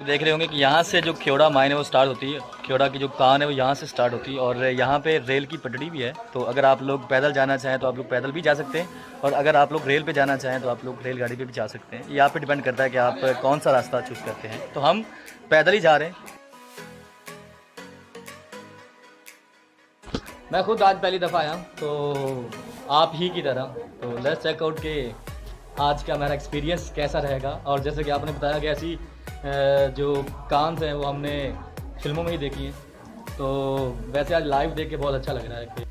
देख रहे होंगे कि यहाँ से जो ख्योड़ा माइन है वो स्टार्ट होती है, ख्योड़ा की जो कान है वो यहाँ से स्टार्ट होती है और यहाँ पे रेल की पटड़ी भी है। तो अगर आप लोग पैदल जाना चाहें तो आप लोग पैदल भी जा सकते हैं और अगर आप लोग रेल पे जाना चाहें तो आप लोग रेलगाड़ी पे भी जा सकते हैं। ये आप पे डिपेंड करता है कि आप कौन सा रास्ता चूज़ करते हैं। तो हम पैदल ही जा रहे हैं। मैं खुद आज पहली दफ़ा आया हूँ तो आप ही की तरह। तो लेट्स चेकआउट के आज का मेरा एक्सपीरियंस कैसा रहेगा। और जैसे कि आपने बताया कि ऐसी जो कान्स हैं वो हमने फिल्मों में ही देखी हैं, तो वैसे आज लाइव देख के बहुत अच्छा लग रहा है कि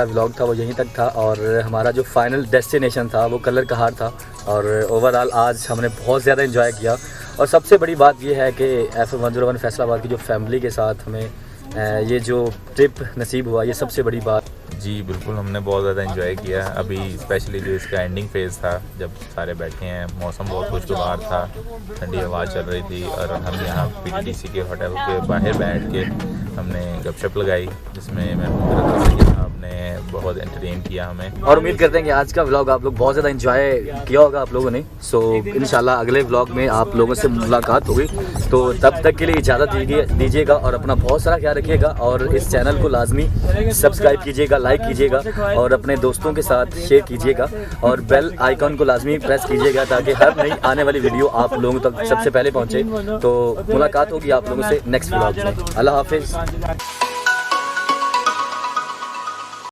व्लॉग था वो यहीं तक था और हमारा जो फाइनल डेस्टिनेशन था वो कलर कहार था। और ओवरऑल आज हमने बहुत ज़्यादा एंजॉय किया और सबसे बड़ी बात ये है कि FM 101 फैसलाबाद की जो फैमिली के साथ हमें ये जो ट्रिप नसीब हुआ, ये सबसे बड़ी बात। जी बिल्कुल, हमने बहुत ज़्यादा एंजॉय किया। अभी स्पेशली जो इसका एंडिंग फेज़ था, जब सारे बैठे हैं, मौसम बहुत खुशगवार था, ठंडी हवा चल रही थी और हम यहाँ PTDC के होटल के बाहर बैठ के हमने गपशप लगाई, जिसमें आपने बहुत एंटरटेन किया हमें। और उम्मीद करते हैं कि आज का व्लॉग आप लोग बहुत ज़्यादा एंजॉय किया होगा आप लोगों ने। सो इंशाल्लाह अगले व्लॉग में आप लोगों से मुलाकात होगी, तो तब तक के लिए इजाज़त दीजिएगा और अपना बहुत सारा ख्याल रखिएगा और इस चैनल को लाजमी सब्सक्राइब कीजिएगा, लाइक कीजिएगा और अपने दोस्तों के साथ शेयर कीजिएगा और बेल आइकॉन को लाजमी प्रेस कीजिएगा ताकि हर नई आने वाली वीडियो आप लोगों तक सबसे पहले पहुंचे। तो मुलाकात होगी आप लोगों से नेक्स्ट व्लॉग में। अल्लाह हाफिज़।